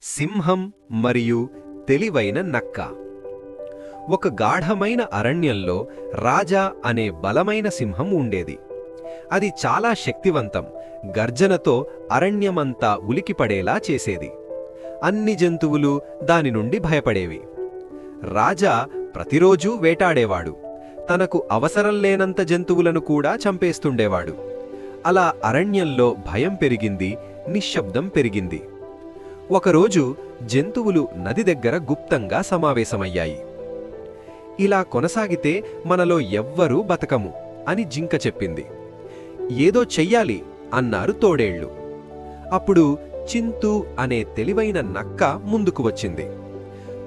సింహం మరియు తెలివైన నక్క. ఒక గాఢమైన అరణ్యంలో రాజా అనే బలమైన సింహం ఉండేది. అది చాలా శక్తివంతం, గర్జనతో అరణ్యమంతా ఉలికిపడేలా చేసేది. అన్ని జంతువులు దాని నుండి భయపడేవి. రాజా ప్రతిరోజూ వేటాడేవాడు. తనకు అవసరం లేనంత జంతువులను కూడా చంపేస్తుండేవాడు. అలా అరణ్యంలో భయం పెరిగింది, నిశ్శబ్దం పెరిగింది. ఒకరోజు జంతువులు నది దగ్గర గుప్తంగా సమావేశమయ్యాయి. ఇలా కొనసాగితే మనలో ఎవ్వరూ బతకము అని జింక చెప్పింది. ఏదో చెయ్యాలి అన్నారు తోడేళ్లు. అప్పుడు చింతూ అనే తెలివైన నక్క ముందుకు వచ్చింది.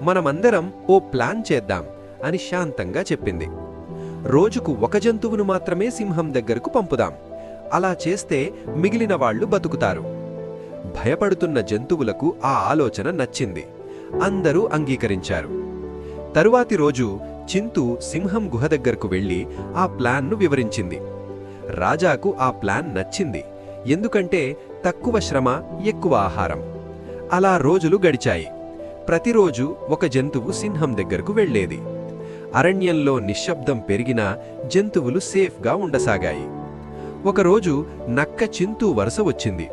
మనమందరం ఓ ప్లాన్ చేద్దాం అని శాంతంగా చెప్పింది. రోజుకు ఒక జంతువును మాత్రమే సింహం దగ్గరకు పంపుదాం. అలా చేస్తే మిగిలిన వాళ్ళు బతుకుతారు. భయపడుతున్న జంతువులకు ఆ ఆలోచన నచ్చింది. అందరూ అంగీకరించారు. తరువాతి రోజు చింతూ సింహం గుహ దగ్గరకు వెళ్లి ఆ ప్లాన్ను వివరించింది. రాజాకు ఆ ప్లాన్ నచ్చింది. ఎందుకంటే తక్కువ శ్రమ, ఎక్కువ ఆహారం. అలా రోజులు గడిచాయి. ప్రతిరోజు ఒక జంతువు సింహం దగ్గరకు వెళ్లేది. అరణ్యంలో నిశ్శబ్దం పెరిగినా జంతువులు సేఫ్గా ఉండసాగాయి. ఒకరోజు నక్క చింతూ వరుస వచ్చింది.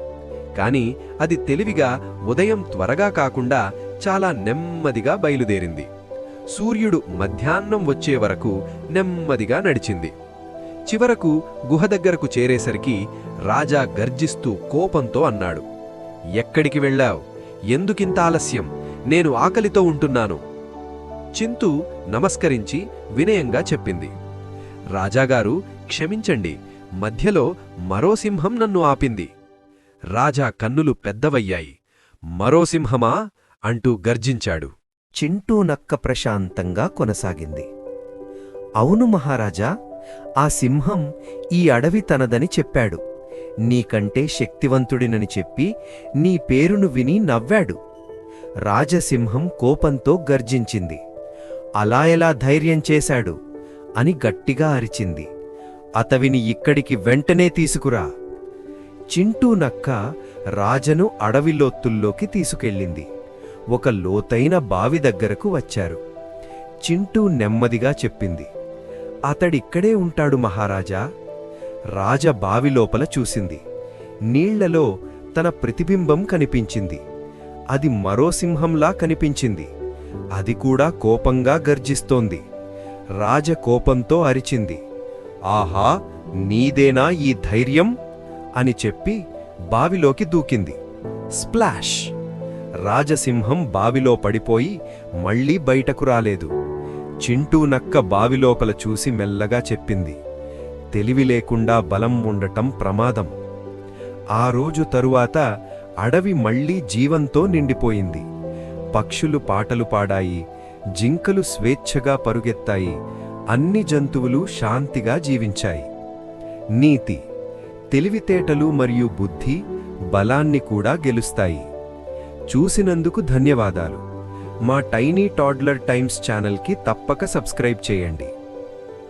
కాని అది తెలివిగా ఉదయం త్వరగా కాకుండా చాలా నెమ్మదిగా బయలుదేరింది. సూర్యుడు మధ్యాహ్నం వచ్చే వరకు నెమ్మదిగా నడిచింది. చివరకు గుహ దగ్గరకు చేరేసరికి రాజా గర్జిస్తూ కోపంతో అన్నాడు, "ఎక్కడికి వెళ్ళావ్? ఎందుకింత ఆలస్యం? నేను ఆకలితో ఉంటున్నాను." చింతూ నమస్కరించి వినయంగా చెప్పింది, "రాజాగారు, క్షమించండి, మధ్యలో మరో సింహం నన్ను ఆపింది." రాజా కన్నులు పెద్దవయ్యాయి. "మరో సింహమా?" అంటూ గర్జించాడు. చింటూ నక్క ప్రశాంతంగా కొనసాగింది. "అవును మహారాజా, ఆ సింహం ఈ అడవి తనదని చెప్పాడు. నీకంటే శక్తివంతుడినని చెప్పి నీ పేరును విని నవ్వాడు." రాజసింహం కోపంతో గర్జించింది. "అలా ఎలా ధైర్యం చేశాడు?" అని గట్టిగా అరిచింది. "అతవిని ఇక్కడికి వెంటనే తీసుకురా." చింటూ నక్క రాజను అడవిలోతుల్లోకి తీసుకెళ్ళింది. ఒక లోతైన బావి దగ్గరకు వచ్చారు. చింటూ నెమ్మదిగా చెప్పింది, "అతడిక్కడే ఉంటాడు మహారాజా." రాజ బావిలోపల చూసింది. నీళ్లలో తన ప్రతిబింబం కనిపించింది. అది మరో సింహంలా కనిపించింది. అది కూడా కోపంగా గర్జిస్తోంది. రాజ కోపంతో అరిచింది, "ఆహా, నీదేనా ఈ ధైర్యం?" అని చెప్పి బావిలోకి దూకింది. స్ప్లాష్! రాజసింహం బావిలో పడిపోయి మళ్లీ బయటకు రాలేదు. చింటూ నక్క బావిలోపల చూసి మెల్లగా చెప్పింది, "తెలివి లేకుండా బలం ఉండటం ప్రమాదం." ఆ రోజు తరువాత అడవి మళ్లీ జీవంతో నిండిపోయింది. పక్షులు పాటలు పాడాయి, జింకలు స్వేచ్ఛగా పరుగెత్తాయి, అన్ని జంతువులు శాంతిగా జీవించాయి. నీతి: తెలివితేటలు మరియు బుద్ధి బలాన్ని కూడా గెలుస్తాయి. చూసినందుకు ధన్యవాదాలు. మా టైనీ టాడ్లర్ టైమ్స్ ఛానల్కి తప్పక సబ్స్క్రైబ్ చేయండి.